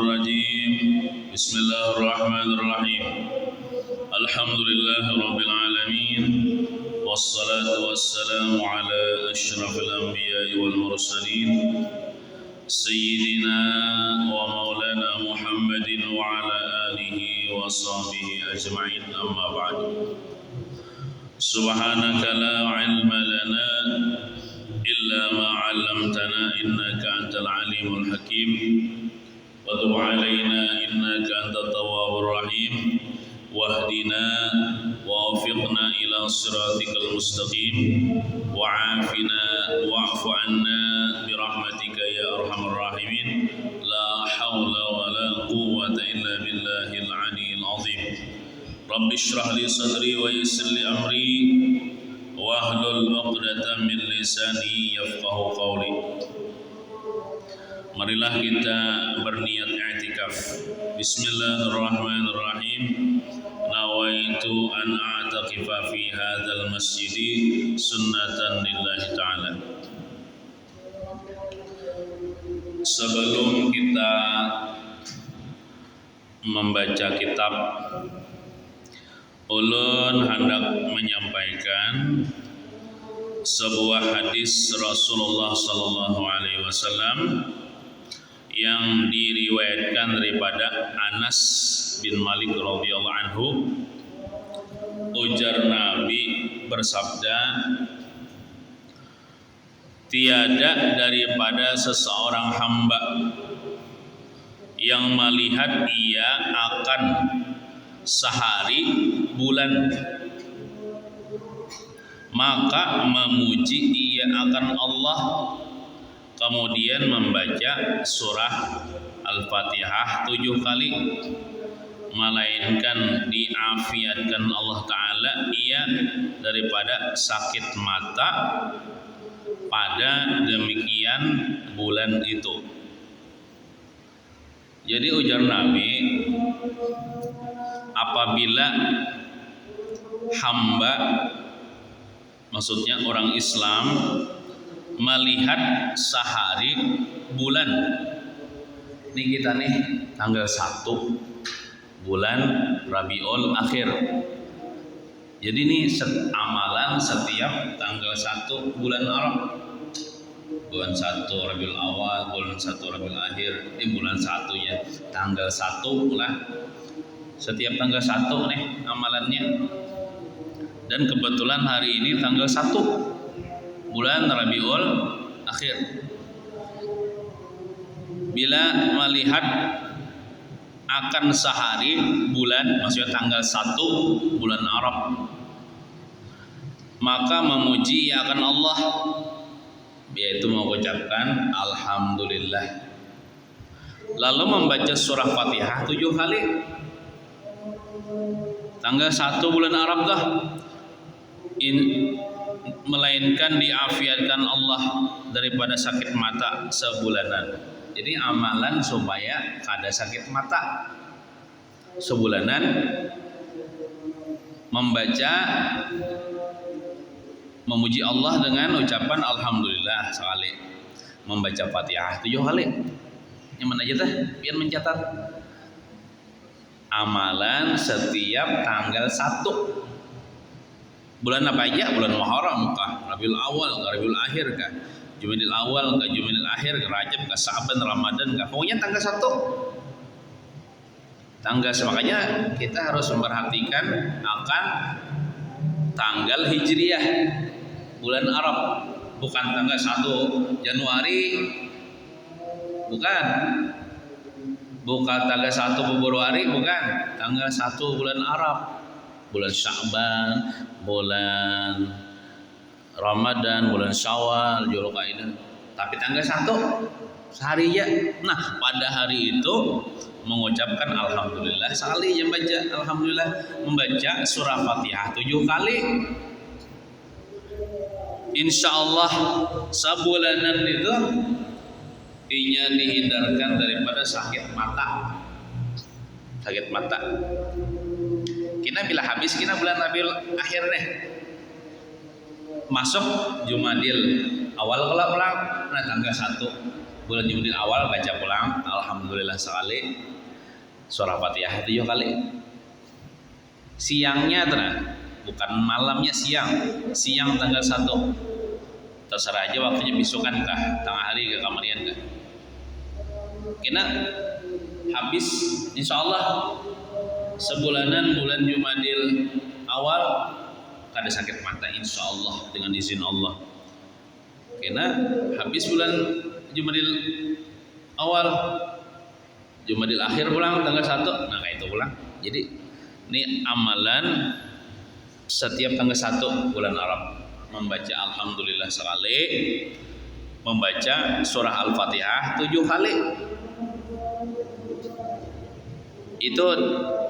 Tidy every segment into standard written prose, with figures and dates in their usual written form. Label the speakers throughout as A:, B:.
A: الرجيم بسم الله الرحمن الرحيم الحمد لله رب العالمين والصلاة والسلام على أشرف الأنبياء والمرسلين سيدنا ومولانا محمد وعلى آله وصحبه أجمعين أما بعد سبحانك لا علم لنا إلا ما علمتنا إنك أنت العليم الحكيم وتب علينا إنك أنت التواب الرحيم واهدنا ووفقنا إلى صراطك المستقيم وعافنا واعف عنا برحمتك يا أرحم الراحمين لا حول ولا قوة إلا بالله العلي العظيم رب اشرح لي صدري ويسر لي أمري wahlul 'uqdatam min lisani yafqahu qawli. Marilah kita berniat i'tikaf. Bismillahirrahmanirrahim. Nawaitu an a'taqifa fi hadzal masjidi sunnatan lillahi ta'ala. Sebelum kita membaca kitab, ulun hendak menyampaikan sebuah hadis Rasulullah sallallahu alaihi wasallam yang diriwayatkan daripada Anas bin Malik radhiyallahu anhu. Ujar Nabi bersabda, tiada daripada seseorang hamba yang melihat ia akan sehari bulan maka memuji ia akan Allah, kemudian membaca surah Al-Fatihah 7 kali, melainkan diafiatkan Allah Ta'ala ia daripada sakit mata pada demikian bulan itu. Jadi ujar Nabi, apabila hamba, maksudnya orang Islam, melihat sehari bulan, ini kita nih tanggal 1 bulan Rabiul Akhir. Jadi ini amalan setiap tanggal 1 bulan Arab, bulan 1 Rabiul Awal, bulan 1 Rabiul Akhir, ini bulan 1 ya, tanggal 1 lah. Setiap tanggal 1 nih amalannya. Dan kebetulan hari ini tanggal 1 bulan Rabiul Akhir. Bila melihat akan sehari bulan, maksudnya tanggal 1 bulan Arab, maka memuji akan Allah, yaitu mengucapkan Alhamdulillah, lalu membaca surah Fatihah 7 kali. Tanggal 1 bulan Arab dah, melainkan diafiatkan Allah daripada sakit mata sebulanan. Jadi amalan supaya kada sakit mata sebulanan, membaca memuji Allah dengan ucapan Alhamdulillah sekali, membaca Fatihah 7 kali. Yang mana aja teh biar mencatat amalan setiap tanggal 1 bulan apa aja, bulan Muharram kah, Rabiul Awal kah, Rabiul Akhir kah, Jumadil Awal kah, Jumadil Akhir kah, Rajab kah, Sa'ban, Ramadan kah, pokoknya tanggal 1 tanggal. Makanya kita harus memperhatikan akan tanggal Hijriyah bulan Arab, bukan tanggal 1 Januari, bukan tanggal 1 Februari, bukan, tanggal 1 bulan Arab, bulan Sya'ban, bulan Ramadan, bulan Syawal, Dzulqa'dah, tapi tanggal 1 sehari ya. Nah, pada hari itu mengucapkan Alhamdulillah sekali, yang baca Alhamdulillah, membaca surah Fatihah 7 kali. Insyaallah sebulanan itu inya dihindarkan daripada sakit mata. Sakit mata. Kita bila habis kita bulan Rabiul Akhir nih, masuk Jumadil Awal kelak nah tanggal 1 bulan Jumadil awal baca pulang alhamdulillah sekali, surah Fatihah 7 kali. Siangnya tenang, bukan malamnya, siang tanggal 1. Terserah aja waktunya besokan kah, tengah hari ke kamarian kah. Kena habis insyaallah sebulanan bulan Jumadil awal kada sakit mata insyaallah dengan izin Allah. Kena habis bulan Jumadil awal, Jumadil akhir pulang tanggal 1, nah kayak itu pulang. Jadi ini amalan setiap tanggal 1 bulan Arab membaca alhamdulillah sekali, membaca surah Al-Fatihah 7 kali. Itu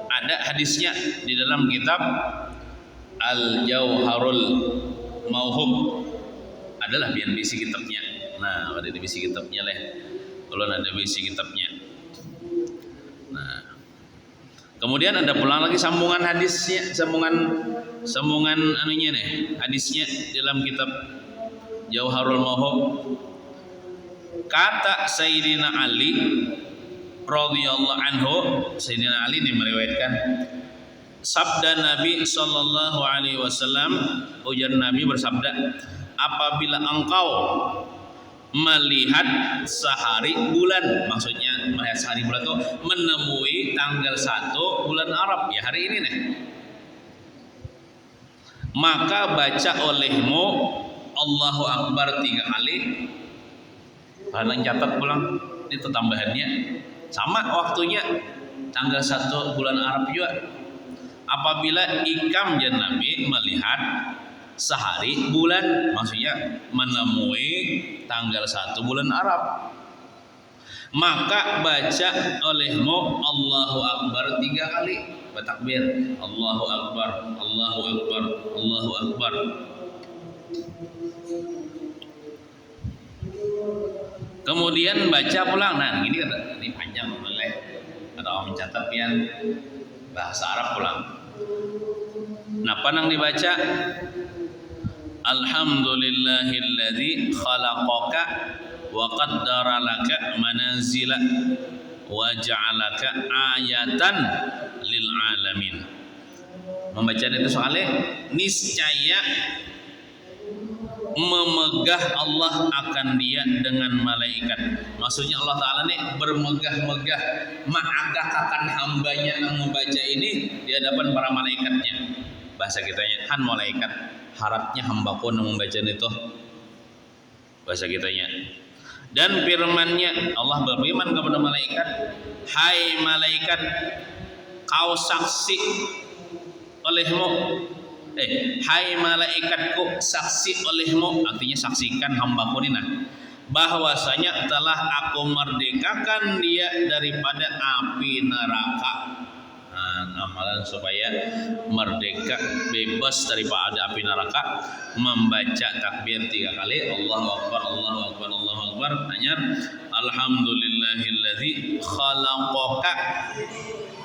A: ada hadisnya di dalam kitab Al-Jauharul Mauhub. Adalah biar bisi kitabnya. Nah, ada di bisi kitabnya leh. Kalau ada bisi kitabnya. Nah, kemudian ada pulang lagi sambungan hadisnya, sambungan anunya nih, hadisnya dalam kitab Jauharul Mauhub. Kata Sayyidina Ali radhiyallahu anhu, Sayyidina Ali ini meriwayatkan sabda Nabi sallallahu alaihi wasallam, ujar Nabi bersabda, apabila engkau melihat sehari bulan, maksudnya melihat sehari bulan itu menemui tanggal 1 bulan Arab, ya hari ini nih, maka baca olehmu Allahu Akbar 3 kali. Kalian catat pulang itu tambahannya sama waktunya tanggal 1 bulan Arab juga. Apabila ikam dan Nabi melihat sehari bulan, maksudnya menemui tanggal 1 bulan Arab, maka baca olehmu Allahu Akbar 3 kali, bertakbir Allahu Akbar, Allahu Akbar, Allahu Akbar. Kemudian baca pulang. Nah, ini kata ini panjang boleh. Atau mencatat pian bahasa Arab pulang. Nah, panang dibaca Alhamdulillahilladzi khalaqaka wa qaddara laka manazila wa ja'alaka ayatan lil alamin. Membaca itu soalnya niscaya memegah Allah akan dia dengan malaikat. Maksudnya Allah Ta'ala ini bermegah-megah mengagah akan hambanya yang membaca ini di hadapan para malaikatnya. Bahasa kitanya kan malaikat harapnya hambaku yang membaca itu, bahasa kitanya. Dan firmannya Allah berfirman kepada malaikat, hai malaikat, kau saksi olehmu, hai malaikatku saksi olehmu, artinya saksikan hambaku ini bahwasanya telah aku merdekakan dia daripada api neraka. Amalan supaya merdeka bebas daripada api neraka, membaca takbir 3 kali, Allahu Akbar, Allahu Akbar, Allahu Akbar, hanya Alhamdulillahilladzi khalaqaka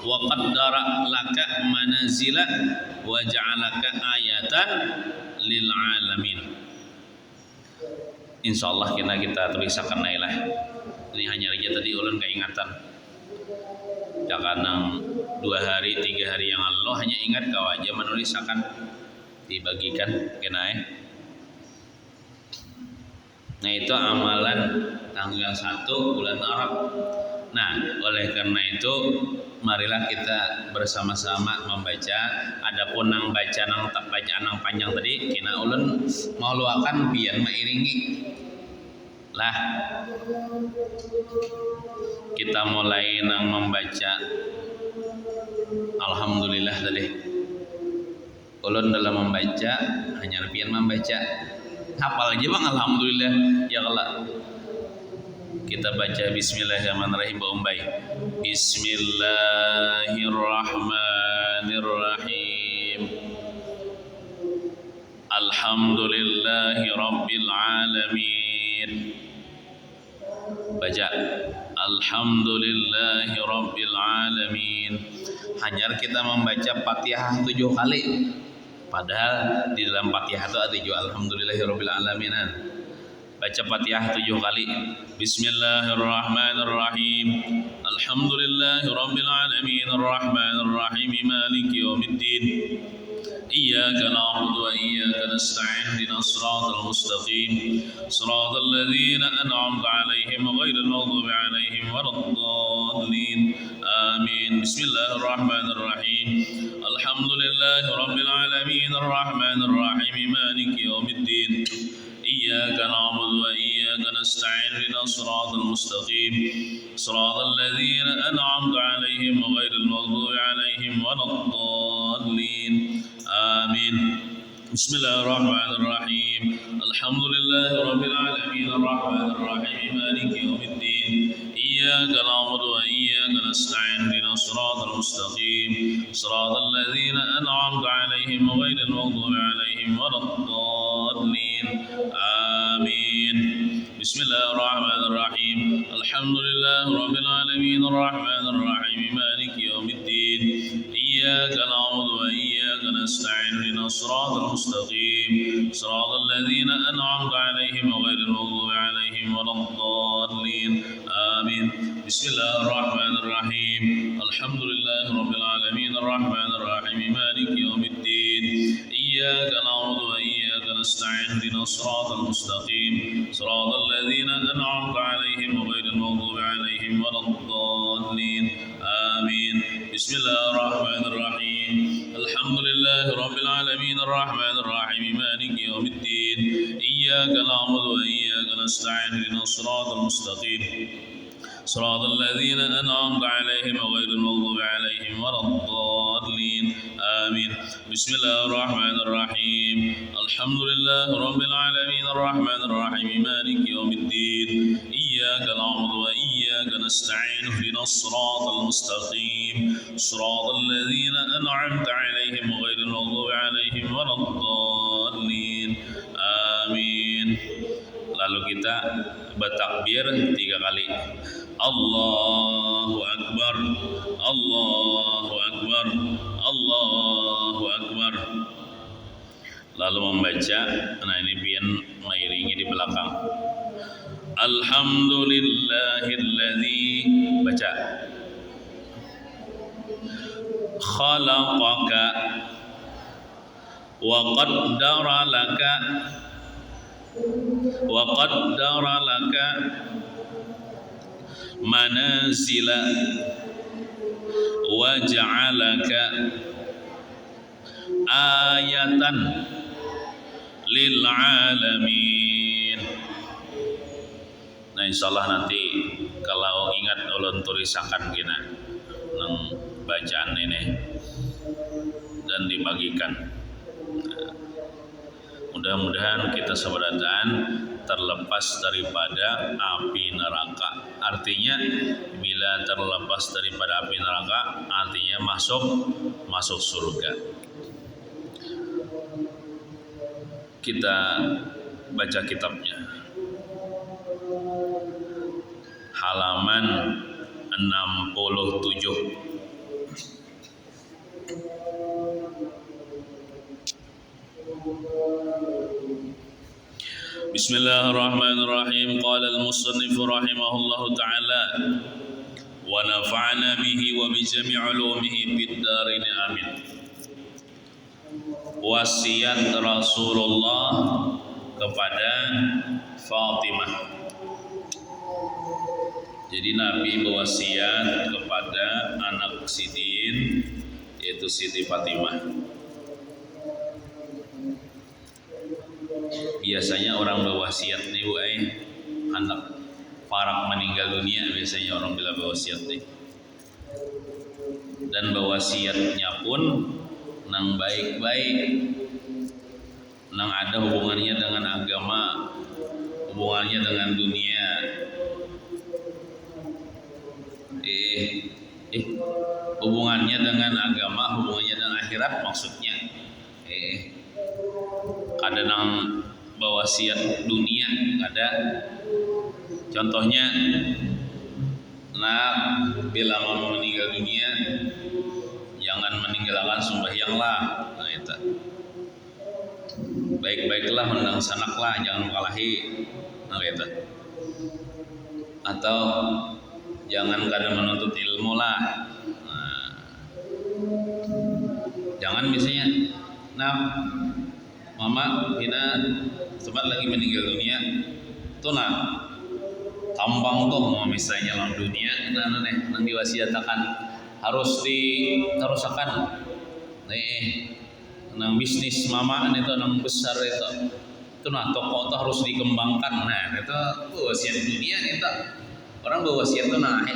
A: wa qaddara laka manazila wa ja'alaka ayatan lil alamin. Insyaallah kita tulisakan nailah. Ini hanya aja tadi ulun keingatan. Jangan 2 hari 3 hari yang lalu hanya ingat kau aja menulisakan dibagikan kena Nah, itu amalan tanggal 1 bulan Arab. Nah, oleh karena itu marilah kita bersama-sama membaca. Adapun nang baca nang tak baca nang panjang tadi kena ulun mau luakan biar mairingi lah. Kita mulai nang membaca alhamdulillah tadi. Ulun dalam membaca hanya pian membaca. Hafal aja bang alhamdulillah ya Allah. Kita baca bismillahirrahmanirrahim Mbak. Bismillahirrahmanirrahim. Alhamdulillahi rabbil alamin. Baca Alhamdulillahi rabbil alamin. Hanya kita membaca Fatihah 7 kali. Padahal di dalam Fatihah itu ada juga Alhamdulillahi rabbil alamin. Baca Fatihah 7 kali. Bismillahirrahmanirrahim. Alhamdulillahirabbil alamin arrahmanir rahim maliki yaumiddin. Iyyaka na'budu wa iyyaka nasta'in ihdinas siratal mustaqim siratal ladzina an'amta 'alaihim ghairil maghdubi 'alaihim waladdallin. Amin. Bismillahirrahmanirrahim. Alhamdulillahi rabbil alamin arrahmanir rahim maliki yaumiddin. Iyyaka na'budu wa iyyaka nasta'in ihdinas siratal mustaqim siratal ladzina an'amta 'alaihim ghairil maghdubi 'alaihim waladdallin. Amin. Bismillahirrahmanirrahim. Alhamdulillahi rabbil alamin arrahmanir rahim maliki yaumiddin. Iyyaka na'budu wa iyyaka nasta'in ihdinas siratal mustaqim siratal ladzina an'amta 'alaihim ghairil maghdubi 'alaihim waladdallin. Amin. Bismillahirrahmanirrahim. Alhamdulillahi rabbil alamin arrahmanir rahim maliki yaumiddin. Iyyaka na'budu wa iyyaka nasta'in ihdinas siratal mustaqim siratal ladzina an'amta 'alaihim ghairil maghdubi 'alaihim waladdallin. Amin. Bismillahirrahmanirrahim. Alhamdulillahi rabbil alamin arrahmanir rahim maliki yaumiddin. Iyyaka na'budu wa iyyaka nasta'in ihdinas siratal mustaqim siratal ladzina an'amta 'alaihim ghairil maghdubi 'alaihim waladdallin. Amin. Bismillahirrahmanirrahim. Alhamdulillahi rabbil alamin arrahmanir rahim maliki yaumiddin. Iyyaka na'budu wa iyyaka nasta'in ihdinas siratal mustaqim siratal ladzina an'amta 'alaihim ghairil maghdubi 'alaihim waladdallin. Amin. Bismillahirrahmanirrahim. Alhamdulillahi rabbil alamin arrahmanir rahim maliki yaumiddin. Iyyaka na'budu wa iyyaka nasta'in ihdinas siratal mustaqim siratal ladzina an'amta 'alaihim ghairil maghdubi 'alaihim waladdallin. Amin. Lalu kita bertakbir 3 kali. Allahu Akbar, Allahu Akbar, Allahu Akbar. Lalu membaca, nah ini pian mengiringi di belakang. Alhamdulillahilladzi, baca. Khalaqaka wa qaddara laka manazila wa ja'alaka ayatan lil alamin. Nah insyaallah nanti kalau ingat ulun tulisakan kena nang bacaan ini dan dibagikan. Mudah-mudahan kita seberataan terlepas daripada api neraka. Artinya bila terlepas daripada api neraka, artinya masuk surga. Kita baca kitabnya. Halaman 67. Bismillahirrahmanirrahim. Qala al-musannif rahimahullahu ta'ala wa nafa'ana bihi wa bi jami' ulumihi fid dharain amin. Wasiat Rasulullah kepada Fatimah. Jadi Nabi berwasiat kepada anak Sidin, yaitu Siti Fatimah. Biasanya orang berwasiat nih, anak parak meninggal dunia biasanya orang bila berwasiat nih. Dan berwasiatnya pun nang baik-baik, nang ada hubungannya dengan agama, hubungannya dengan dunia. Hubungannya dengan agama, hubungannya dengan akhirat maksudnya. Ada nang berwasiat dunia, ada contohnya, nah bila mau meninggal dunia jangan meninggalkan sembahyang lah, nah itu baik-baiklah menang sanaklah, jangan kalahi, nah gitu. Atau jangan kada menuntut ilmu lah. Nah, jangan misalnya, nah mama Ina sempat lagi meninggal dunia, tuh nah tambang tuh mau misalnya dalam dunia, nah nang diwasiatakan harus diterusakan, nih nang bisnis mama itu nang besar itu nah toko itu harus dikembangkan, nah itu wasiat dunia itu orang berwasiat itu nah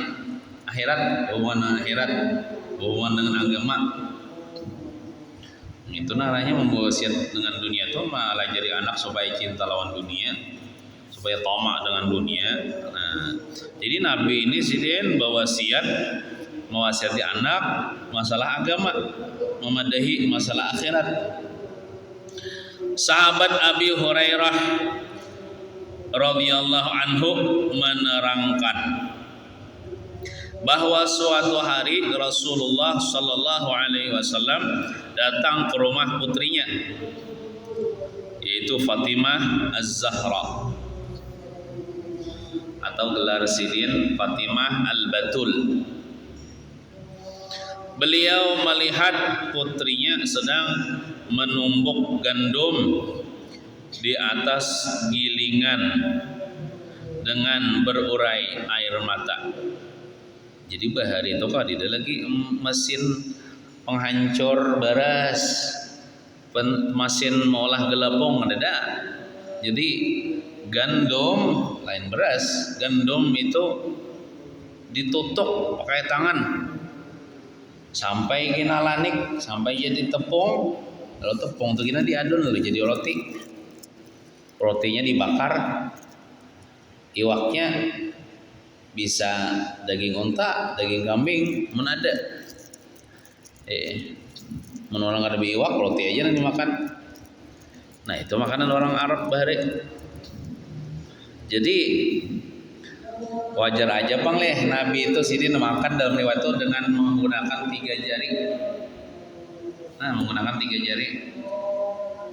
A: akhirat, hubungan akhirat, hubungan dengan agama. Itu naranya memwasiat dengan dunia itu malah jadi anak supaya cinta lawan dunia, supaya tamak dengan dunia. Nah, jadi Nabi ini sidin berwasiat mewasiati anak masalah agama, memadahi masalah akhirat. Sahabat Abi Hurairah radhiyallahu anhu menerangkan bahwa suatu hari Rasulullah sallallahu alaihi wasallam datang ke rumah putrinya, yaitu Fatimah Az-Zahra atau gelar sidin Fatimah Al-Batul. Beliau melihat putrinya sedang menumbuk gandum di atas gilingan dengan berurai air mata. Jadi bahari itu kan ada lagi mesin penghancur beras, mesin mengolah gelapung ada. Jadi gandum lain beras, gandum itu ditutuk pakai tangan sampai kena lanik, sampai jadi tepung. Lalu tepung itu kena diadun lalu jadi roti. Rotinya dibakar, iwaknya bisa daging unta, daging kambing, menada. Menolong ada iwak, roti aja nanti makan. Nah itu makanan orang Arab bahari. Jadi wajar aja bang leh Nabi itu sini makan dalam riwayat itu dengan menggunakan 3 jari. Nah menggunakan 3 jari.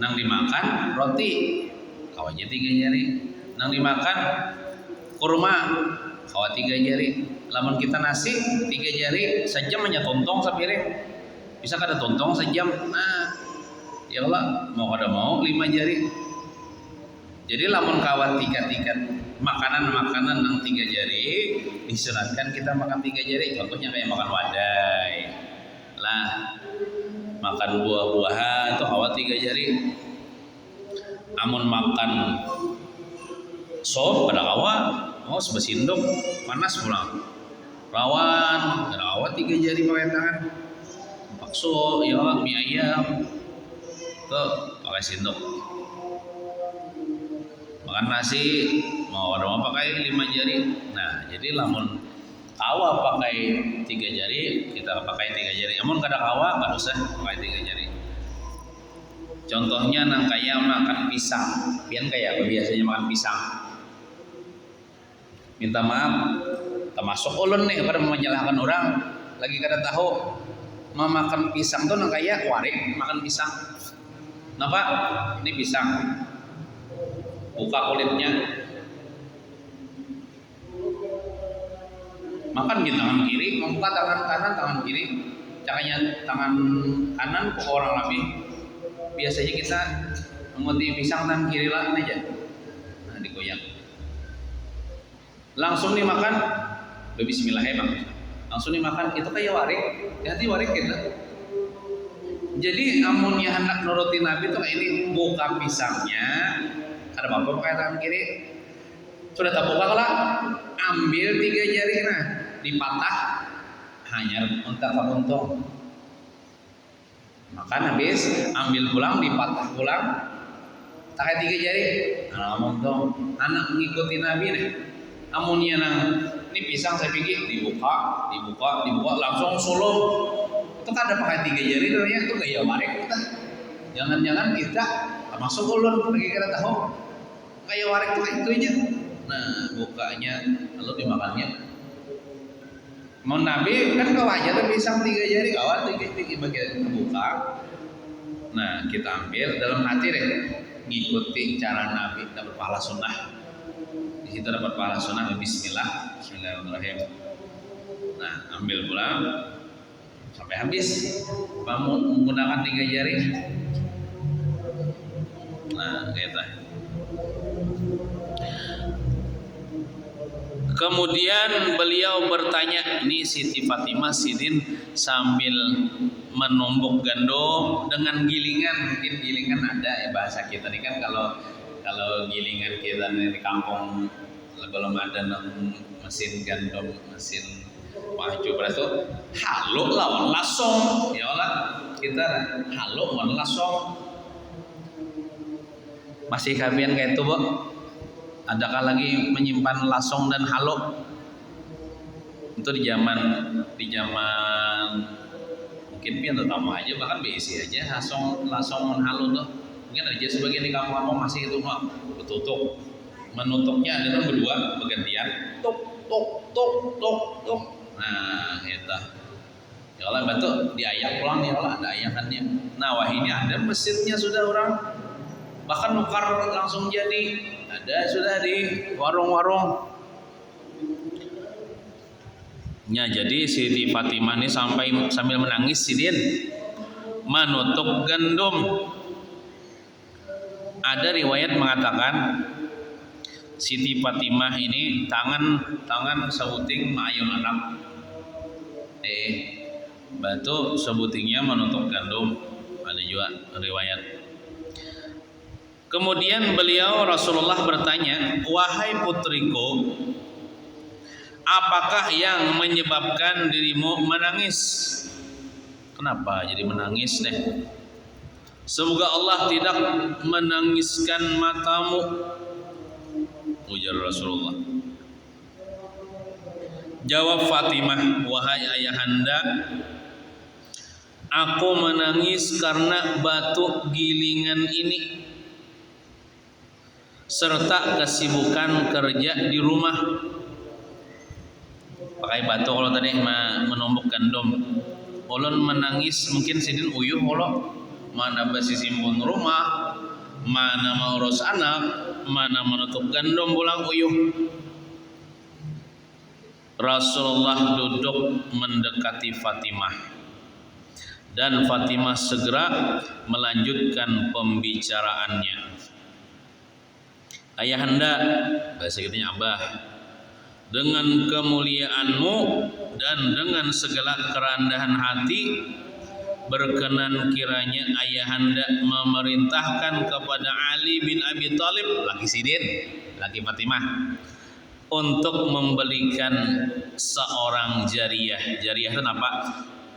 A: Nang dimakan roti, kawannya 3 jari. Nang dimakan kurma, kawan 3 jari. Lamun kita nasi 3 jari, sejam hanya tontong sepiring. Bisa kada tontong sejam. Nah, ya Allah mau kada mau 5 jari. Jadi lamun kawan 3 makanan nang 3 jari disunatkan kita makan 3 jari. Contohnya kayak makan wadai lah, makan buah-buahan tuh kawan 3 jari. Amun makan sop pada kawan mau sebesinduk panas pulang rawan pada kawan 3 jari pakai tangan. Bakso ya mie ayam tuh pakai sinduk. Makan nasi mau pakai 5 jari. Nah jadi lamun kawa pakai 3 jari, kita pakai 3 jari. Namun kada kawa nggak usah pakai 3 jari. Contohnya nang kayak makan pisang, pian kayak apa biasanya makan pisang. Minta maaf, termasuk ulun nih pada menyalahkan orang lagi kada tahu mau makan pisang tuh nang kayak warik makan pisang. Kenapa? Ini pisang. Buka kulitnya, makan di tangan kiri, membuka tangan kanan, tangan kiri, cakanya tangan kanan ke orang lebih. Biasanya kita menguti pisang tangan kiri lah aja, nah digoyang, langsung dimakan, Bismillah ya bang, langsung dimakan. Itu kayak warik, hati warik gitu. Jadi amunnya hendak nurutin Nabi tuh ini buka pisangnya. Ada apa pakai tangan kiri, sudah tak buka lah, ambil 3 jari nah dipatah hanya untuk kabuntong, makan habis ambil pulang dipatah pulang pakai 3 jari. Nah montong anak mengikuti Nabi nih. Amunnya nang ini pisang saya pikir dibuka langsung sulung itu kan ada pakai 3 jari namanya itu gaya warik kita. Jangan-jangan kita termasuk ulun lagi kita tahu kayak warik tuh itu aja. Nah bukanya lalu dimakannya. Mau Nabi kan kau aja tuh pisang 3 jari kawan dikit bagian kebuka. Nah kita ambil dalam hati deh. ngikuti cara Nabi dapat pahala sunnah. Di situ dapat pahala sunnah. Bismillahirrahmanirrahim. Nah, ambil pulang sampai habis. Kamu menggunakan 3 jari. Nah, gitu. Kemudian beliau bertanya, ini Siti Fatimah Sidin sambil menumbuk gandum dengan gilingan. Mungkin gilingan ada ya bahasa kita ini kan, kalau gilingan kita di kampung belum ada mesin gandum, mesin maju beras itu halo lawan lasong ya Allah, kita halo lawan lasong. Masih kalian kayak itu, Bu? Adakah lagi menyimpan lasong dan halo? Itu di zaman mungkin pian terutama aja, bahkan BC aja lasong dan halo tuh. Mungkin aja sebagian di kampung-kampung masih itu mah betutup. Menutupnya ada berdua bergantian. Tuk tuk tuk tuk tuk. Nah, itu. Ya Allah, batu diayak pulang ya Allah, ada ayakannya. Nah, wah ini ada mesinnya sudah orang. Bahkan nukar langsung jadi, ada sudah di warung-warung. Ya, jadi Siti Fatimah ini sambil menangis Sidin menutup gandum. Ada riwayat mengatakan Siti Fatimah ini tangan sebuting mayung anak. Batu sebutingnya menutup gandum. Ada juga riwayat. Kemudian beliau Rasulullah bertanya, "Wahai putriku, apakah yang menyebabkan dirimu menangis? Kenapa jadi menangis deh? Semoga Allah tidak menangiskan matamu," ujar Rasulullah. Jawab Fatimah, "Wahai ayahanda, aku menangis karena batu gilingan ini serta kesibukan kerja di rumah." Pakai batu kalau tadi menumbuk gandum. Ulun menangis mungkin Sidin uyuh kalau mana besi simpun rumah, mana mengurus anak, mana menutup gandum pulang uyuh. Rasulullah duduk mendekati Fatimah dan Fatimah segera melanjutkan pembicaraannya. "Ayahanda," bahasa kitanya Abah, "dengan kemuliaanmu dan dengan segala kerendahan hati, berkenan kiranya ayahanda memerintahkan kepada Ali bin Abi Thalib," laki Sidin, laki Fatimah, "untuk membelikan seorang jariyah." Jariyah itu apa?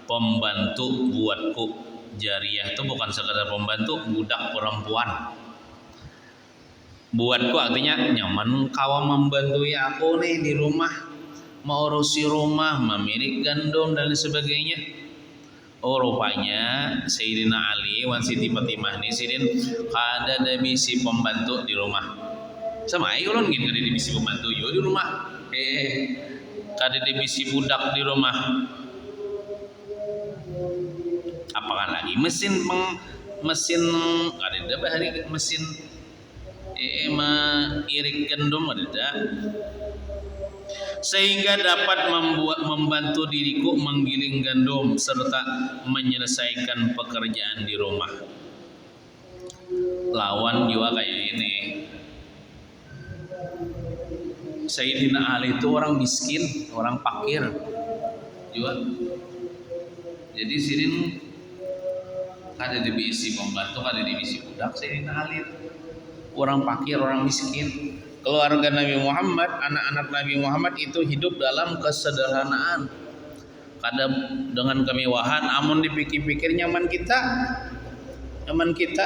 A: Pembantu buatku. Jariyah itu bukan sekedar pembantu, budak perempuan. Buatku artinya nyaman kawan membantu aku nih di rumah, mengurusi rumah, memirik gandum dan sebagainya. Oh, rupanya Sayyidina Ali wan Siti Fatimah ini Sidin kada ada misi pembantu di rumah. Sama aja ulun gini kada ada misi pembantu yo di rumah. Kada ada misi budak di rumah. Apakah lagi mesin ada bahari mesin mengirik gandum ada, sehingga dapat membantu diriku menggiling gandum serta menyelesaikan pekerjaan di rumah. Lawan juga kayak ini, Sayyidina Ali itu orang miskin, orang fakir juga. Jadi Sidin kada divisi pembantu, kada divisi budak. Sayyidina Ali orang fakir, orang miskin. Keluarga Nabi Muhammad, anak-anak Nabi Muhammad itu hidup dalam kesederhanaan. Kadang dengan kemewahan, amun dipikir-pikir nyaman kita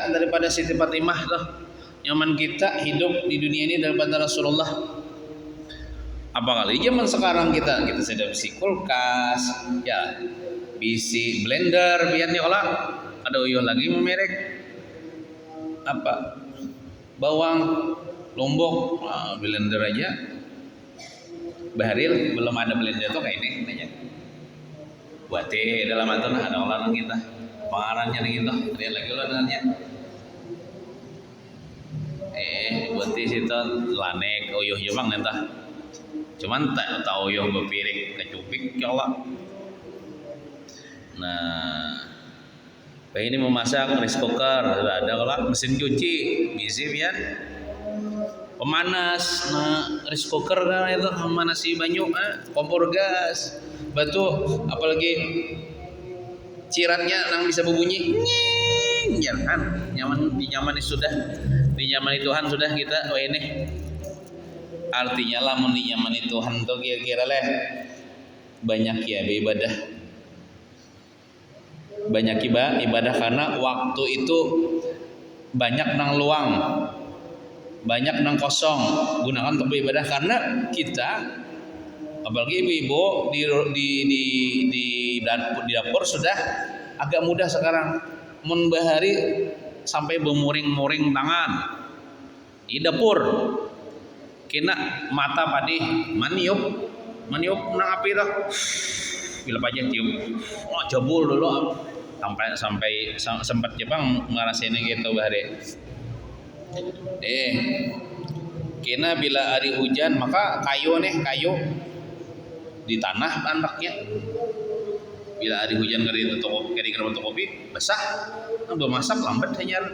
A: daripada Siti Fatimah tuh. Nyaman kita hidup di dunia ini daripada Rasulullah. Apalagi zaman sekarang kita sudah bisi kulkas, ya bisi blender, biar nih kalau ada uyuh lagi memerek apa? Bawang, lombok, blender aja. Baharil belum ada blender tuh kayak ini aja. Buat dalam aturan ada orang kita, pengarangnya gitu. Lihat lagi ulangannya. berarti situ lanek uyuh jemang nentah. Cuman tak tahu uyuh bepirik kecupik ya Allah. Nah, kayak ini memasak rice cooker ada kalau mesin cuci bisa biar pemanas. Nah, rice cooker kan itu memanasi banyu, kompor gas, batu apalagi ciratnya nang bisa berbunyi nying, jangan nyaman sudah dinyamani Tuhan sudah kita. Oh ini artinya lah mau dinyamani Tuhan tuh kira-kira lah banyak ya ibadah, banyak ibadah karena waktu itu banyak nang luang, banyak nang kosong, gunakan untuk beribadah karena kita apalagi ibu-ibu di dapur sudah agak mudah sekarang membahari sampai bermuring-muring tangan di dapur kena mata padi maniup nang api tuh bila pajak cium jebul dulu sampai sempat Jepang ngerasain gitu bahari kena bila hari hujan maka kayu di tanah anaknya bila hari hujan dari toko kopi basah udah masak lambat hanya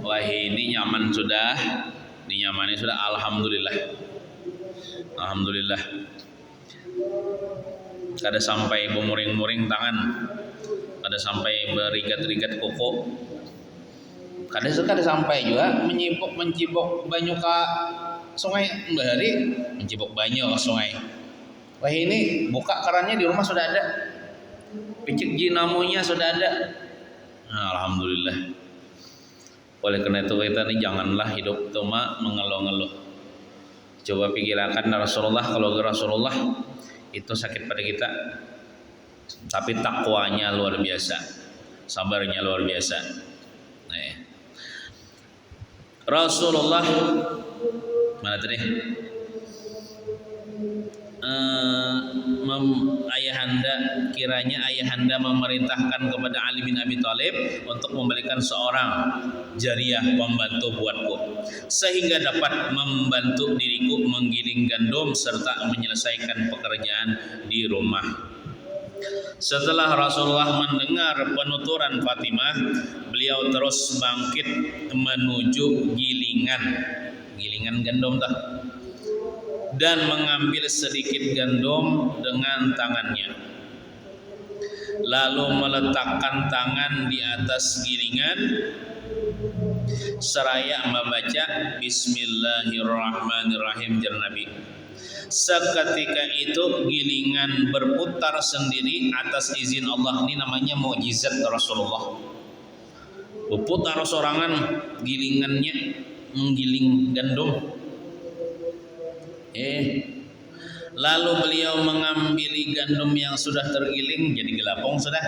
A: wah ini nyaman sudah dinyamani sudah alhamdulillah kada sampai bermuring-muring tangan, kada sampai berigat-rigat koko, kada sampai juga mencibok banyu ke sungai bahari, mencibok banyu ke sungai. Wah ini buka kerannya di rumah sudah ada, picik jinamunya sudah ada. Nah, alhamdulillah. Oleh karena itu kita ini janganlah hidup cuma mengeluh-ngeluh. Coba pikirkan Rasulullah, kalau Rasulullah itu sakit pada kita, tapi takwanya luar biasa, sabarnya luar biasa. Nah, Rasulullah mana tadi? Kiranya ayahanda memerintahkan kepada Ali bin Abi Thalib untuk memberikan seorang jariyah pembantu buatku sehingga dapat membantu diriku menggiling gandum serta menyelesaikan pekerjaan di rumah. Setelah Rasulullah mendengar penuturan Fatimah, beliau terus bangkit menuju gilingan gandum dan mengambil sedikit gandum dengan tangannya, lalu meletakkan tangan di atas gilingan seraya membaca Bismillahirrahmanirrahim jar Nabi. Seketika itu gilingan berputar sendiri atas izin Allah. Ini namanya mukjizat Rasulullah. Berputar sorangan gilingannya menggiling gandum. Lalu beliau mengambil gandum yang sudah tergiling jadi gelapong sudah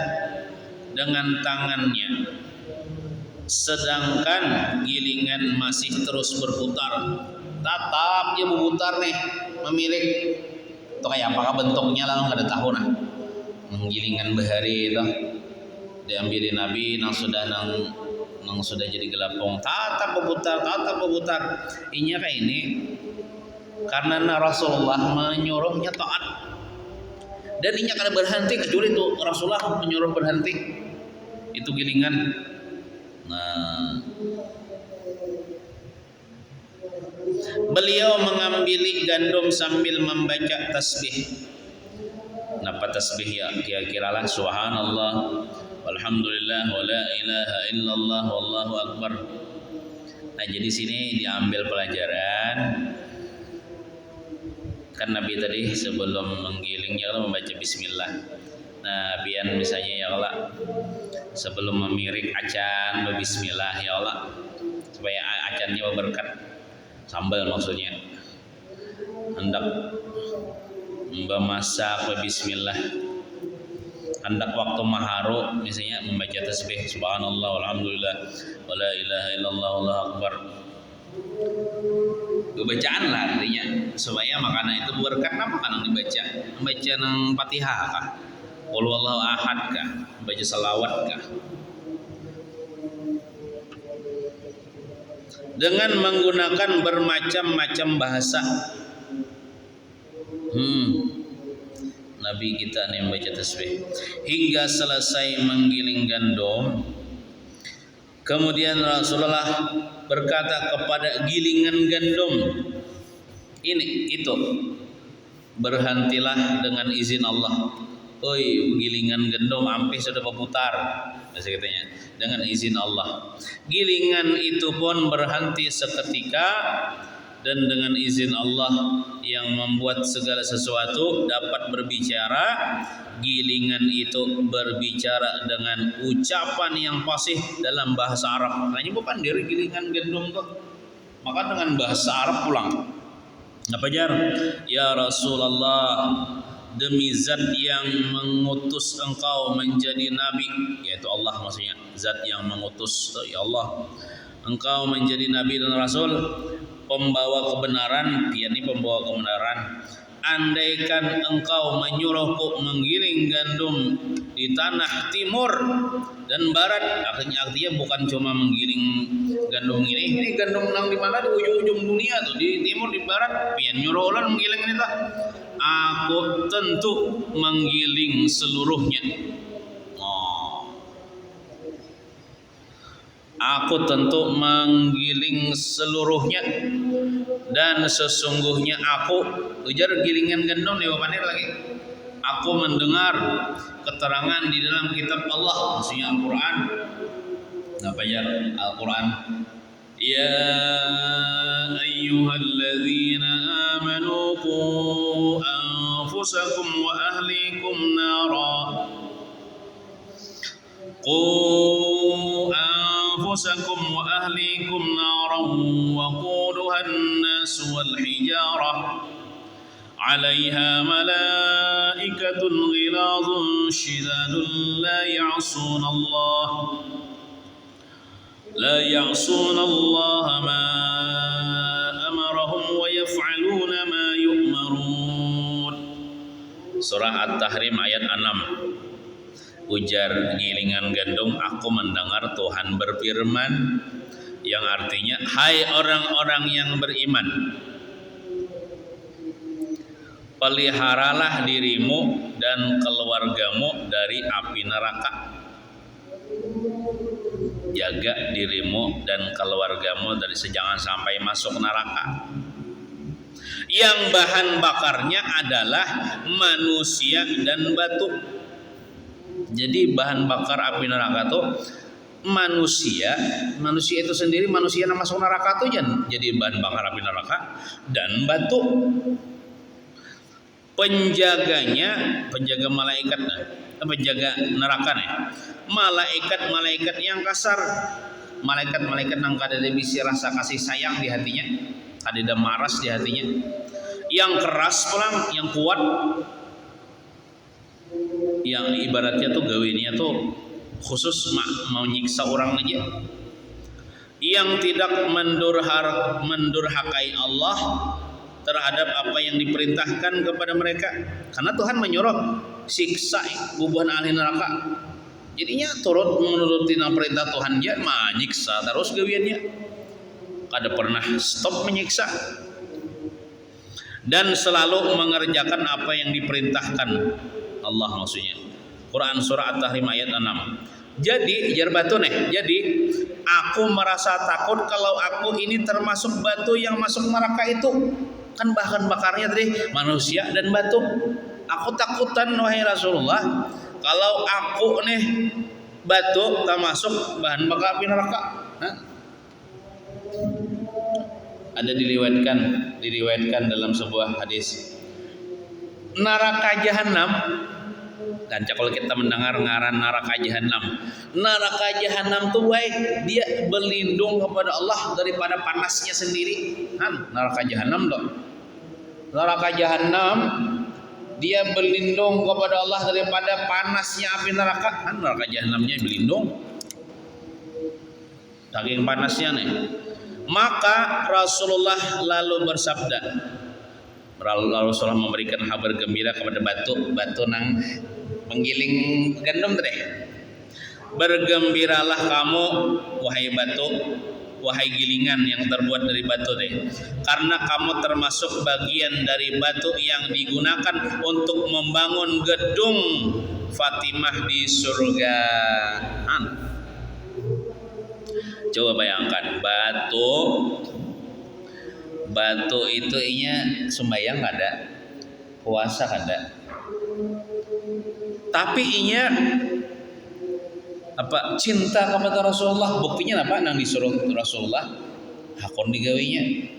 A: dengan tangannya, sedangkan gilingan masih terus berputar. Tetap dia berputar nih, memilik. Itu kayak apakah bentuknya lalu nggak ada tahu nah. Menggilingan bahari itu diambilin Nabi nang sudah jadi gelapong. Tetap berputar. Inya kayak ini. Karena Rasulullah menyuruhnya taat dan ini kada berhenti kecuali itu Rasulullah menyuruh berhenti itu gilingan. Nah, beliau mengambil gandum sambil membaca tasbih. Napa tasbih ya? Kira-kira lah subhanallah walhamdulillah wala ilaha illallah wallahu akbar. Nah, jadi sini diambil pelajaran. Kan Nabi tadi sebelum menggilingnya kalau membaca bismillah. Nah, biar misalnya ya Allah sebelum memirik acan bismillah ya Allah supaya acannya berkat sambal maksudnya. Hendak memasak bismillah. Hendak waktu maharu misalnya membaca tasbih subhanallah walhamdulillah wala ilaha illallah wallahu akbar. Bacaan lah artinya supaya makanan itu berkat. Apa makanan dibaca? Membaca nang Fatihah kah? Qul huwallahu ahad kah? Baca salawat kah? dengan menggunakan bermacam-macam bahasa. Nabi kita nih membaca tasbih hingga selesai menggiling gandum. Kemudian Rasulullah berkata kepada gilingan gandum itu, berhentilah dengan izin Allah. Oi, gilingan gandum hampir sudah berputar, katanya, dengan izin Allah. Gilingan itu pun berhenti seketika, dan dengan izin Allah yang membuat segala sesuatu dapat berbicara. Gilingan itu berbicara dengan ucapan yang fasih dalam bahasa Arab. Hanya bukan dari gilingan gandum tuh, maka dengan bahasa Arab pulang. Apa jar? Ya Rasulullah, demi zat yang mengutus engkau menjadi nabi, yaitu Allah maksudnya, zat yang mengutus, ya Allah, engkau menjadi nabi dan rasul, pembawa kebenaran, yakni pembawa kebenaran. Andaikan engkau menyuruhku menggiling gandum di tanah timur dan barat, artinya bukan cuma menggiling gandum ini gandum nang di mana, di ujung-ujung dunia tuh, di timur, di barat, pian nyuruh ulan menggiling ini tak, aku tentu menggiling seluruhnya. Aku tentu menggiling seluruhnya, dan sesungguhnya aku, ujar gilingan gandum di bawah lagi, aku mendengar keterangan di dalam kitab Allah, maksudnya Al-Quran. Apa ya Al-Quran? Ya ayyuhalladzina amanu qu anfusakum wa ahlikum nara. أنفسكم وأهليكم نارا وقودها الناس والحجارة عليها ملائكة غلاظ شداد لا يعصون الله ما أمرهم ويفعلون ما يؤمرون. Surah At-Tahrim ayat 6. Ujar gilingan gandum, aku mendengar Tuhan berfirman, yang artinya, hai orang-orang yang beriman, peliharalah dirimu dan keluargamu dari api neraka. Jaga dirimu dan keluargamu dari jangan sampai masuk neraka. Yang bahan bakarnya adalah manusia dan batu. Jadi bahan bakar api neraka itu manusia itu sendiri, manusia yang masuk neraka itu jadi bahan bakar api neraka, dan batu. Penjaga malaikat, penjaga neraka nih, malaikat yang kasar, malaikat nang kada bisa rasa kasih sayang di hatinya, kada maras di hatinya, yang keras pulang, yang kuat, yang ibaratnya tuh gawinya tuh khusus mau nyiksa orang aja, yang tidak mendurhakai Allah terhadap apa yang diperintahkan kepada mereka, karena Tuhan menyuruh siksa bubuhan ahli neraka, jadinya turut menuruti perintah Tuhan dia menyiksa terus gawiannya, kada pernah stop menyiksa, dan selalu mengerjakan apa yang diperintahkan Allah maksudnya. Quran surah At-Tahrim ayat 6. Jadi jar batu nih. Jadi aku merasa takut kalau aku ini termasuk batu yang masuk neraka itu. Kan bahan bakarnya tadi manusia dan batu. Aku takutan wahai Rasulullah, kalau aku nih batu termasuk bahan bakar api neraka. Ada diriwayatkan dalam sebuah hadis. Neraka jahanam, dan kalau kita mendengar ngaran neraka jahanam tuh baik, dia berlindung kepada Allah daripada panasnya sendiri. Neraka jahanam dong. Neraka jahanam dia berlindung kepada Allah daripada panasnya api neraka. Neraka jahanamnya berlindung saking panasnya nih. Maka Rasulullah lalu bersabda, Rasulullah memberikan kabar gembira kepada batu nang menggiling gandum tadi. Bergembiralah kamu wahai batu, wahai gilingan yang terbuat dari batu deh, karena kamu termasuk bagian dari batu yang digunakan untuk membangun gedung Fatimah di surga. Coba bayangkan, batu itu inya sembahyang ada, puasa ada, tapi inya apa cinta kepada Rasulullah. Buktinya apa? Nang disuruh Rasulullah hakon digawinya,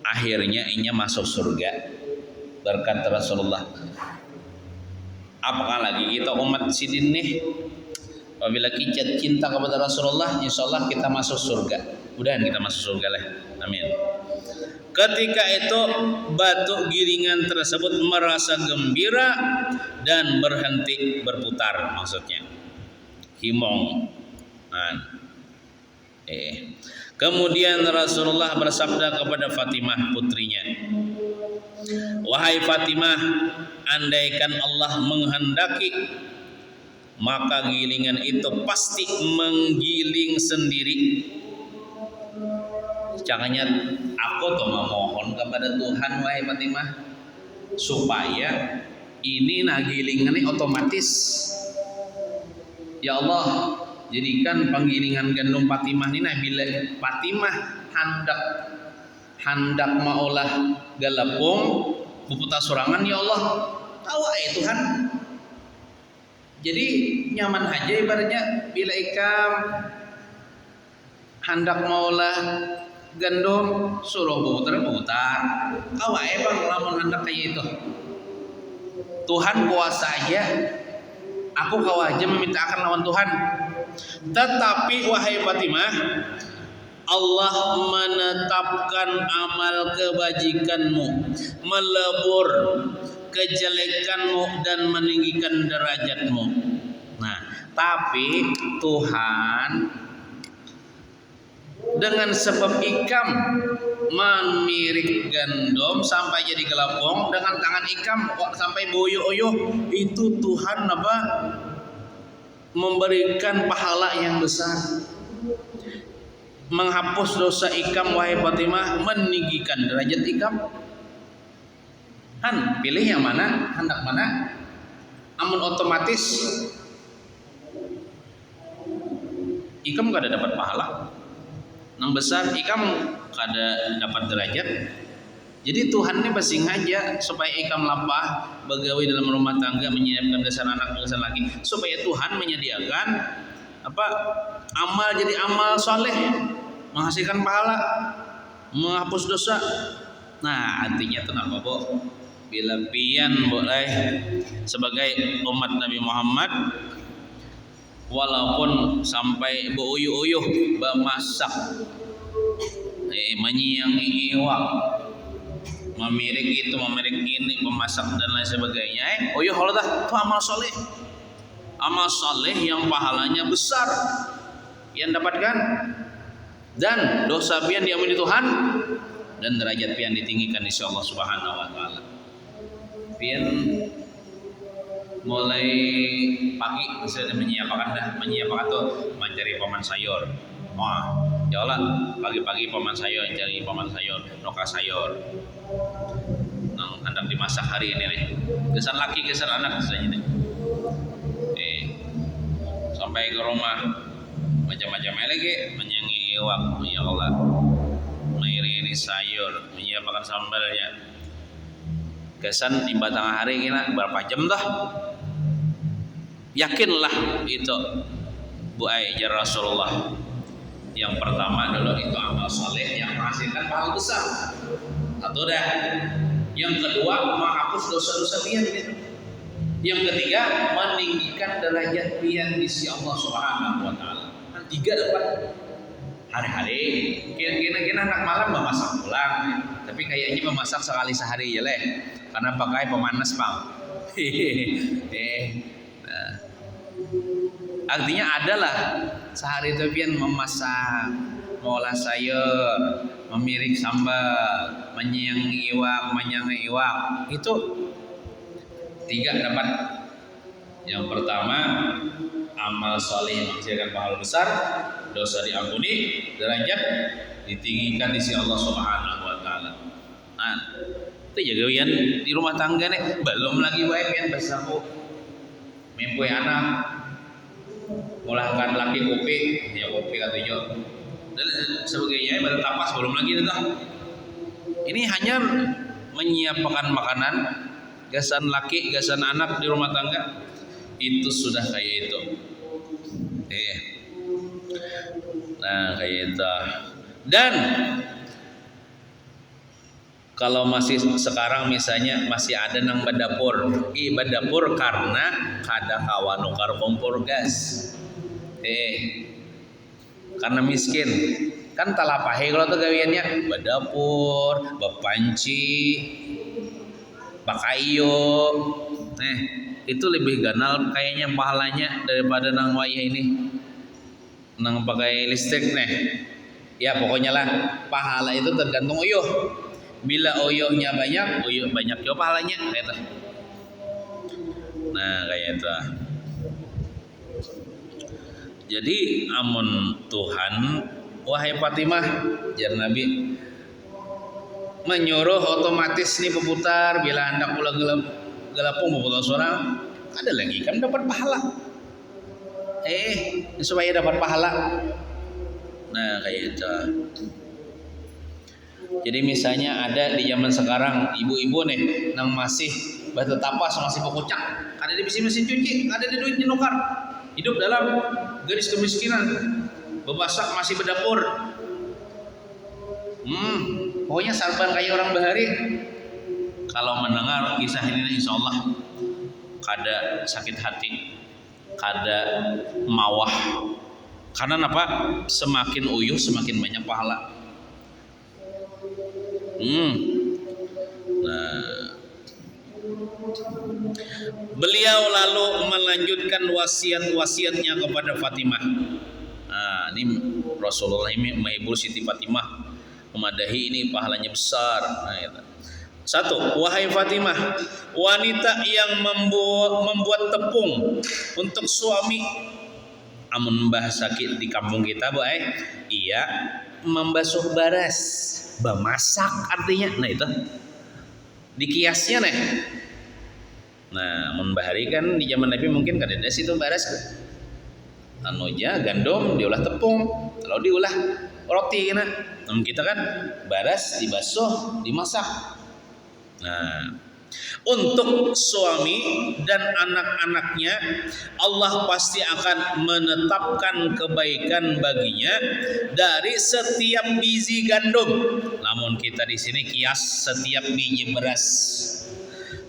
A: akhirnya inya masuk surga berkat Rasulullah. Apakah lagi kita umat sidin nih, apabila kita cinta kepada Rasulullah, insya Allah kita masuk surga. Mudahan kita masuk surga lah, amin. Ketika itu batu gilingan tersebut merasa gembira dan berhenti berputar, maksudnya himong. Kemudian Rasulullah bersabda kepada Fatimah putrinya, wahai Fatimah, andaikan Allah menghendaki, maka gilingan itu pasti menggiling sendiri. Jangannya aku tuh memohon kepada Tuhan, wahai Fatimah, supaya ini gilingan ini otomatis. Ya Allah, jadikan penggilingan gandum Fatimah ini bila Fatimah hendak maulah galapung puputa sorangan, ya Allah, tahu Tuhan. Jadi nyaman aja ibaratnya bila ikam hendak maulah gandum suruh putar, kau bang lamun hendak kayak itu. Tuhan kuasa aja, aku kau aja meminta akan lawan Tuhan. Tetapi wahai Fatimah, Allah menetapkan amal kebajikanmu, melebur kejelekanmu dan meninggikan derajatmu. Nah, tapi Tuhan dengan sebab ikam memirik gandum sampai jadi gelapong dengan tangan ikam sampai boyo-oyo, itu Tuhan apa? Memberikan pahala yang besar, menghapus dosa ikam wahai Fatimah, meninggikan derajat ikam. Pilih yang mana, hendak mana? Amun otomatis ikam gak ada dapat pahala, nang besar ikam kada dapat derajat. Jadi Tuhan ini basing aja supaya ikam lapah begawi dalam rumah tangga, menyiapkan dasar anak dasar lagi, supaya Tuhan menyediakan apa amal jadi amal soleh, menghasilkan pahala, menghapus dosa. Nah artinya itu apa bu? Bila pian boleh sebagai umat Nabi Muhammad, walaupun sampai beuyuh-uyuh bemasak, menyiangi iwak, memirik itu, memirik ini, memasak dan lain sebagainya. Uyuh Allah dah, itu amal soleh yang pahalanya besar yang dapatkan, dan dosa pian diampuni Tuhan, dan derajat pian ditinggikan insya Allah Subhanahu Wa Taala. Pian mulai pagi misalnya menyiapkan tuh mencari paman sayur. Wah, ya Allah, pagi-pagi paman sayur, cari paman sayur, noka sayur. Nang hendak dimasak hari ini nih. Gesan laki, gesan anak saja nih. Sampai ke rumah macam-macam lagi, menyangi iwak, ya Allah. Mengiringi sayur, menyiapkan sambalnya. Kesan di batang hari kena berapa jam dah? Yakinlah itu Bu Ajar Rasulullah. Yang pertama adalah itu amal soleh yang menghasilkan pahala besar. Satu dah. Yang kedua menghapus dosa-dosa pian. Yang ketiga meninggikan derajat pian di sisi Allah Subhanahu Wa Taala. Tiga dapat. Hari-hari kira-kira anak malam memasak pulang, tapi kayaknya memasak sekali sehari ya leh, karena pakai pemanas bang. Artinya adalah sehari itu pian memasak, mengolah sayur, memirik sambal, menyiangi iwak, itu tiga dapat. Yang pertama amal soleh yang menghasilkan pahala besar. dosa diampuni, derajat ditinggikan di sisi Allah Subhanahu wa taala. Nah, itu jaga wian di rumah tangga nih, belum lagi baik yang bersama mimpi anak, mulahkan laki kopi, ya kopi katanya, dan sebagainya baru tapas belum lagi itu. Ini hanya menyiapkan makanan, gasan laki, gasan anak di rumah tangga, itu sudah kayak itu. Nah kayak itu. Dan kalau masih sekarang misalnya masih ada nang badapur, badapur karena kada kawan nukar kompor gas, karena miskin, kan talapahe kalau tuh gawiannya badapur, bapanci, bakayo, itu lebih ganal kayaknya pahalanya daripada nang wayah ini, nang pakai listrik nih. Ya pokoknya lah pahala itu tergantung uyuh. Bila uyuhnya banyak juga pahalanya kayak itu. Nah kayak itu. Jadi amun Tuhan, wahai Fatimah, jar Nabi, menyuruh otomatis nih berputar bila hendak pula gelapung berputar seorang, ada lagi kan dapat pahala. Supaya dapat pahala. Nah kayak itu. Jadi misalnya ada di zaman sekarang ibu-ibu nih nang masih batu tapas masih berkucak, ada di mesin cuci, ada di duit nukar, hidup dalam garis kemiskinan, bebasak masih berdapur. Pokoknya sarban kayak orang bahari. Kalau mendengar kisah ini insya Allah kada sakit hati, kada mawah. Karena apa? Semakin uyuh semakin banyak pahala. Nah, beliau lalu melanjutkan wasiat-wasiatnya kepada Fatimah. Nah, ini Rasulullah ini Ibu Siti Fatimah memadahi ini pahalanya besar. Nah, itu. Satu, wahai Fatimah, wanita yang membuat tepung untuk suami. Amun bahasa di kampung kita, iya membasuh baras, bemasak artinya. Nah itu dikiasnya nih. Nah, amun bahari kan di zaman Nabi mungkin kada ada situ baras. Anuja gandum diolah tepung, kalau diolah roti nah. Namun kita kan baras dibasuh, dimasak. Nah, untuk suami dan anak-anaknya Allah pasti akan menetapkan kebaikan baginya dari setiap biji gandum. Namun kita di sini kias setiap biji beras,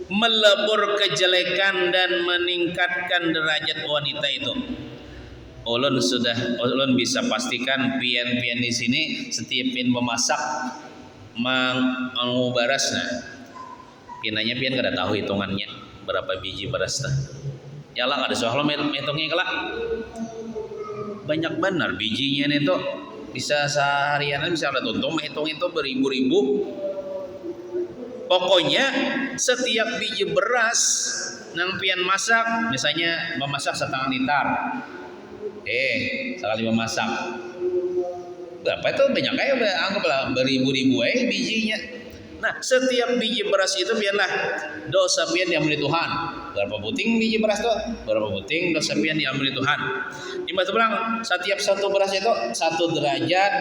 A: melebur kejelekan dan meningkatkan derajat wanita itu. Ulun bisa pastikan pian-pian di sini setiap pian memasak mau baras nah. Kinanya pian kada tahu hitungannya berapa biji beras dah. Ya lah kada soal hitungnya kelak. Banyak benar bijinya itu bisa seharian bisa ada tuntung menghitung itu beribu-ribu. Pokoknya setiap biji beras nang pian masak, misalnya memasak setengah liter. Sekali memasak. Berapa itu banyak kayak anggaplah beribu-ribu bijinya. Nah, setiap biji beras itu biarlah dosa pian diampuni Tuhan. Berapa puting biji beras tuh? Berapa puting dosa pian diampuni Tuhan. Imbas bilang setiap satu beras itu satu derajat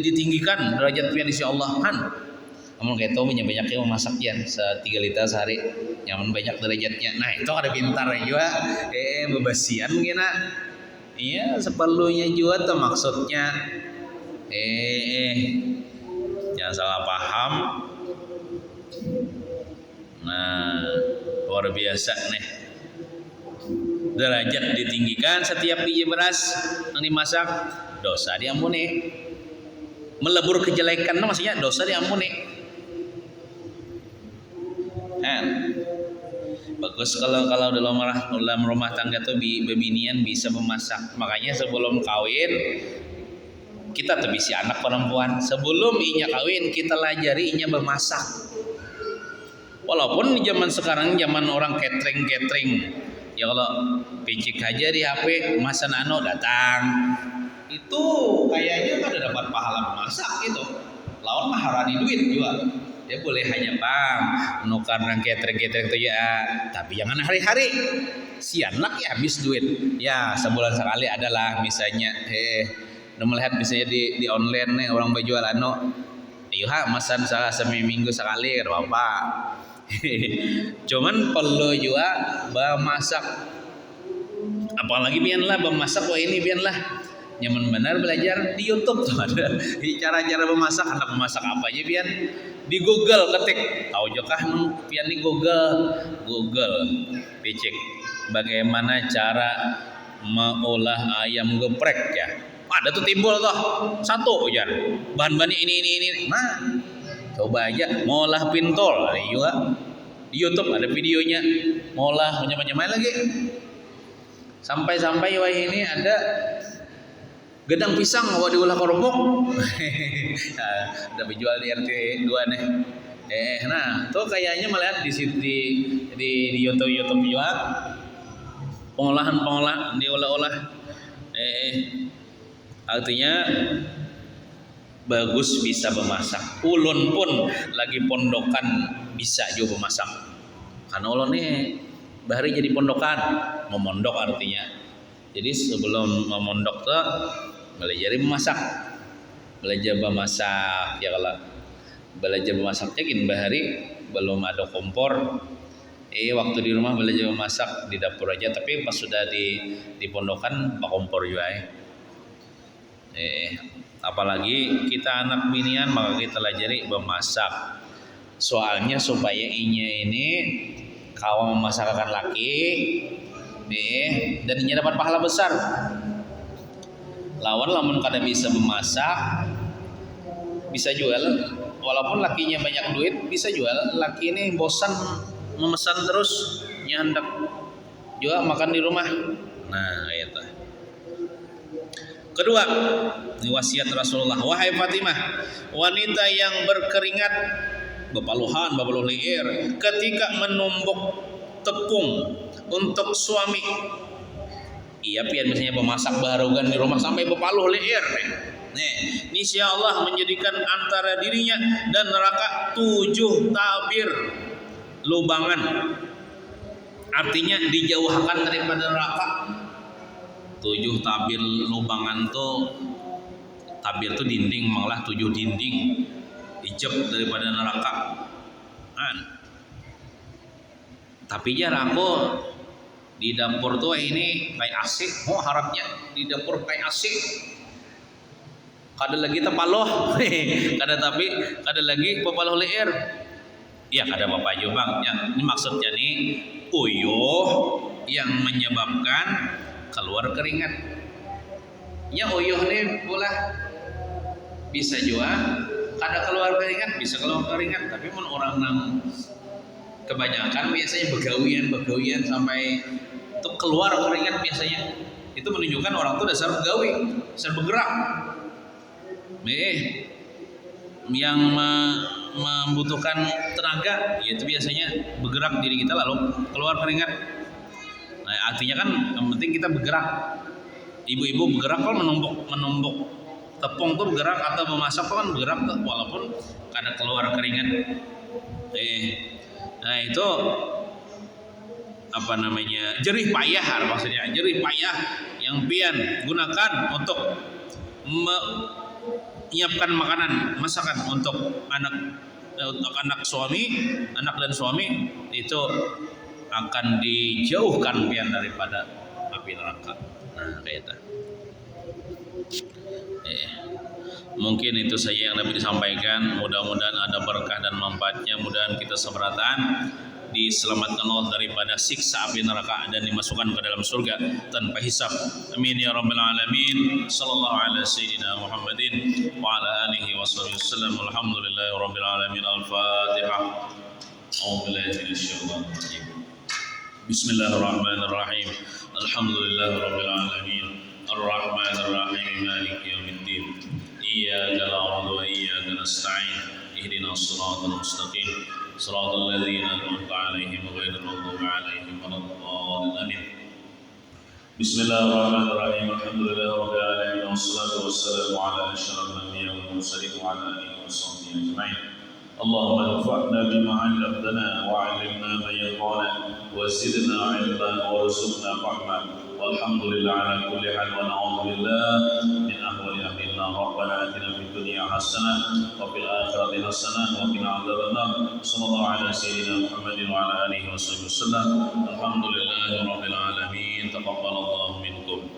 A: ditinggikan derajat pian di sisi Allah kan. Kamu kayak tahu banyak-banyaknya memasak pian 3 liter sehari. Yang banyak derajatnya. Nah, itu ada pintar juga. Bebasian kena. Iya, seperlunya juga tuh maksudnya. Jangan salah paham. Nah, luar biasa nih. Derajat ditinggikan setiap biji beras yang dimasak, dosa diampuni. Melebur kejelekan maksudnya dosa diampuni. Bagus kalau dalam rumah tangga tuh bebinian bisa memasak. Makanya sebelum kawin kita tebisi anak perempuan, sebelum inya kawin kita lajari inya bermasak. Walaupun di zaman sekarang zaman orang catering Ya kalau picik aja di HP, masan datang. Itu kayaknya kan ada dapat pahala memasak gitu. Lawan mah harani duit juga. Dia boleh hanya bang nukar catering itu ya, tapi jangan hari-hari. Sian lah ya habis duit. Ya sebulan sekali adalah misalnya udah melihat misalnya di online nih orang berjual iya masan salah seminggu sekali kan apa. Cuman perlu juga memasak, apalagi biar lah memasak wah ini biar lah nyaman benar belajar di YouTube tuh ada cara-cara memasak, anak memasak apa aja biar di Google ketik tahu juga pian di Google picik bagaimana cara mengolah ayam geprek ya, ada tuh timbul tuh satu aja bahan-bahannya ini nah coba aja ngolah pintol juga di YouTube ada videonya ngolah macam-macam lagi sampai wah ini ada gedang pisang mau diolah kerupuk. Udah dijual di RT 2 nih. Nah, tuh kayaknya melihat di YouTube juga pengolahan diolah-olah. Artinya bagus bisa memasak. Ulun pun lagi pondokan bisa juga memasak. Karena ulun nih bahari jadi pondokan, memondok artinya. Jadi sebelum memondok tuh belajar memasak ya kalau belajar memasaknya gini bahari belum ada kompor waktu di rumah belajar memasak di dapur aja, tapi pas sudah di pondokan pak kompor juga apalagi kita anak binian maka kita pelajari memasak soalnya supaya ini kawan memasakkan laki dan ini dapat pahala besar. Lamun kada bisa memasak bisa jual, walaupun lakinya banyak duit bisa jual, laki ini bosan memesan terus nyandak juga makan di rumah. Nah itu kedua ini wasiat Rasulullah, wahai Fatimah wanita yang berkeringat bapaluh liir ketika menumbuk tepung untuk suami. Iya pian misalnya pemasak barugan di rumah sampai bepaluh leher nih insya Allah menjadikan antara dirinya dan neraka 7 tabir lubangan, artinya dijauhkan daripada neraka. 7 tabir lubangan tuh tabir tuh dinding, malah 7 dinding dijep daripada neraka tapi jarang aku di dapur tuh ini kayak asik, harapnya di dapur kayak asik. Kada lagi tepaloh, kada lagi pepaloh leer. Ya kada apa-apa aja bang. Ya, ini maksudnya nih uyuh yang menyebabkan keluar keringat. Ya uyuh nih pula bisa juga kada keluar keringat, bisa keluar keringat. Tapi mun orang nang kebanyakan biasanya begawian sampai itu keluar keringat biasanya, itu menunjukkan orang itu dasar begawi, dasar bergerak. Yang membutuhkan tenaga, yaitu biasanya bergerak diri kita lalu keluar keringat. Nah, artinya kan yang penting kita bergerak. Ibu-ibu bergerak kalau menumbuk tepung tuh bergerak, atau memasak tuh kan bergerak tuh, walaupun kadang keluar keringat. Nah itu apa namanya jerih payah, maksudnya jerih payah yang pian gunakan untuk menyiapkan makanan masakan untuk anak dan suami itu akan dijauhkan pian daripada api neraka. Nah kayak itu. Mungkin itu saja yang dapat disampaikan. Mudah-mudahan ada berkah dan manfaatnya. Mudah-mudahan kita seberatan diselamatkan Allah daripada siksa api neraka dan dimasukkan ke dalam surga tanpa hisab. Amin ya rabbal alamin. Sallallahu ala sayyidina Muhammadin wa ala alihi washabihi wasallam. Alhamdulillahi rabbil alamin. Al-Fatihah. A'udzubillahi minasyaitonir rajim. Bismillahirrahmanirrahim. Alhamdulillahi rabbil alamin. Ar-Rahmanir Rahim. Maliki yaumiddin. Iyyaka na'budu wa iyyaka nasta'in. Ihdinas siratal mustaqim. صراط الذين أنعمت عليهم غير المغضوب عليهم ولا الضالين. Bismillahirrahmanirrahim. Alhamdulillahirabbil alamin wassalatu wassalamu ala asyrafil anbiya'i wal mursalin wa ala alihi washabbihi ajma'in. Allahumma anfa'na bima 'allamtana wa 'allimna ma yanfa'una wa zidna 'ilman warzuqna fahma. Walhamdulillah ala kulli hal wa na'udzu billah min ahwali ahli an-nar. Rabbana atina fid dunya hasanah wa fil akhirati hasanah wa qina 'adzabannar. Sallallahu ala sayyidina Muhammadin wa ala alihi wasallam. Alhamdulillahirabbil alamin. Taqabbalallahu minkum.